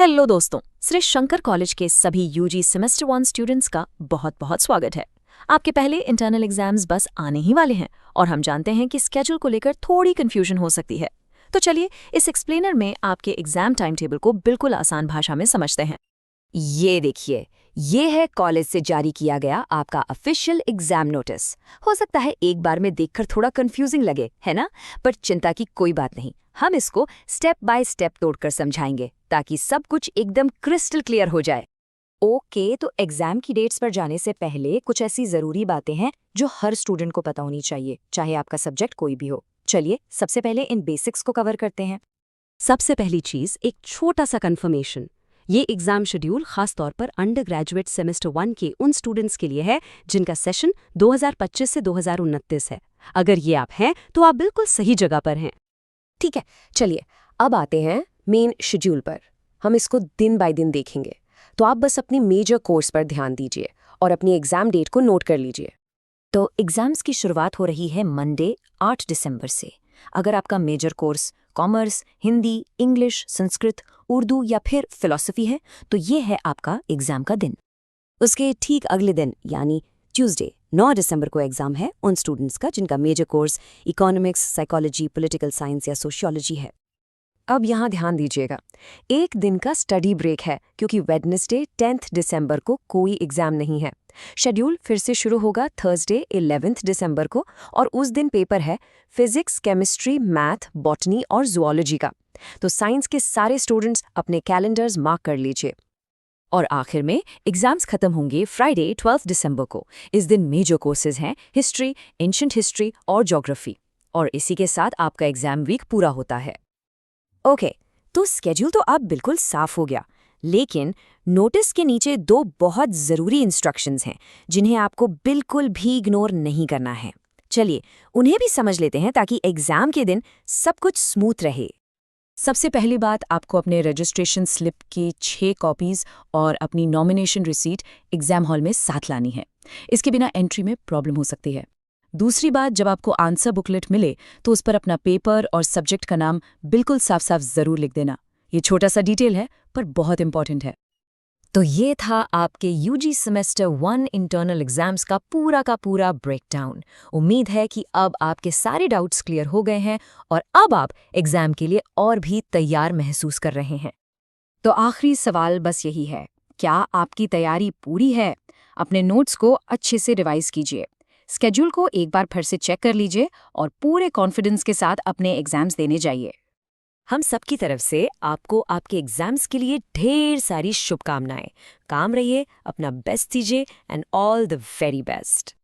Hello दोस्तों, Shri Shankar college के सभी यूजी सेमेस्टर 1 स्टूडेंट्स का बहुत बहुत स्वागत है। आपके पहले इंटरनल एग्जाम्स बस आने ही वाले हैं और हम जानते हैं कि स्केड्यूल को लेकर थोड़ी कंफ्यूजन हो सकती है। तो चलिए इस एक्सप्लेनर में आपके एग्जाम टाइम टेबल को बिल्कुल आसान भाषा में समझते हैं। ये देखिए, ये है कॉलेज से जारी किया गया आपका ऑफिशियल एग्जाम नोटिस। हो सकता है एक बार में देखकर थोड़ा कंफ्यूजिंग लगे, है ना? पर चिंता की कोई बात नहीं, हम इसको स्टेप बाय स्टेप तोड़कर समझाएंगे ताकि सब कुछ एकदम क्रिस्टल क्लियर हो जाए। ओके, तो एग्जाम की डेट्स पर जाने से पहले कुछ ऐसी जरूरी बातें हैं जो हर स्टूडेंट को पता होनी चाहिए, चाहे आपका सब्जेक्ट कोई भी हो। चलिए सबसे पहले इन बेसिक्स को कवर करते हैं। सबसे पहली चीज, एक छोटा सा कंफर्मेशन। ये एग्जाम शेड्यूल खास तौर पर अंडर ग्रेजुएट सेमेस्टर 1 के उन स्टूडेंट्स के लिए है जिनका सेशन 2025 से 2029 है। अगर ये आप हैं तो आप बिल्कुल सही जगह पर हैं। ठीक है, चलिए अब आते हैं मेन शेड्यूल पर। हम इसको दिन बाय दिन देखेंगे, तो आप बस अपनी मेजर कोर्स पर ध्यान दीजिए और अपनी एग्जाम डेट को नोट कर लीजिए। तो एग्जाम्स की शुरुआत हो रही है मंडे 8 दिसंबर से। अगर आपका major course commerce, Hindi, English, Sanskrit, Urdu या फिर फिलॉसफी है तो ये है आपका एग्जाम का दिन। उसके ठीक अगले दिन यानी ट्यूसडे 9 दिसंबर को एग्जाम है उन स्टूडेंट्स का जिनका major course economics, psychology, political science या सोशियोलॉजी है। अब यहाँ ध्यान दीजिएगा, एक दिन का स्टडी ब्रेक है क्योंकि वेडनेसडे 10 दिसंबर को कोई एग्जाम नहीं है। शेड्यूल फिर से शुरू होगा थर्सडे 11 दिसंबर को और उस दिन पेपर है फिजिक्स, केमिस्ट्री, मैथ, बॉटनी और जूलॉजी का। तो साइंस के सारे स्टूडेंट्स अपने कैलेंडर्स मार्क कर लीजिए। और आखिर में एग्जाम्स खत्म होंगे फ्राइडे 12 दिसंबर को। इस दिन मेजर कोर्सेज हैं हिस्ट्री, एंशिएंट हिस्ट्री और ज्योग्राफी। और इसी के साथ आपका एग्जाम वीक पूरा होता है। ओके, तो स्केड्यूल तो अब बिल्कुल साफ हो गया, लेकिन नोटिस के नीचे दो बहुत ज़रूरी इंस्ट्रक्शंस हैं जिन्हें आपको बिल्कुल भी इग्नोर नहीं करना है। चलिए उन्हें भी समझ लेते हैं ताकि एग्जाम के दिन सब कुछ स्मूथ रहे। सबसे पहली बात, आपको अपने रजिस्ट्रेशन स्लिप की 6 कॉपीज और अपनी नॉमिनेशन रिसीट एग्जाम हॉल में साथ लानी है। इसके बिना एंट्री में प्रॉब्लम हो सकती है। दूसरी बात, जब आपको आंसर बुकलेट मिले तो उस पर अपना पेपर और सब्जेक्ट का नाम बिल्कुल साफ साफ जरूर लिख देना। ये छोटा सा डिटेल है पर बहुत इंपॉर्टेंट है। तो ये था आपके यूजी सेमेस्टर 1 इंटरनल एग्जाम्स का पूरा ब्रेकडाउन। उम्मीद है कि अब आपके सारे डाउट्स क्लियर हो गए हैं और अब आप एग्जाम के लिए और भी तैयार महसूस कर रहे हैं। तो आखिरी सवाल बस यही है, क्या आपकी तैयारी पूरी है? अपने नोट्स को अच्छे से रिवाइज कीजिए, स्केड्यूल को एक बार फिर से चेक कर लीजिए और पूरे कॉन्फिडेंस के साथ अपने एग्जाम्स देने जाइए। हम सबकी तरफ से आपको आपके एग्जाम्स के लिए ढेर सारी शुभकामनाएं। काम रहिए, अपना बेस्ट दीजिए and all the very best.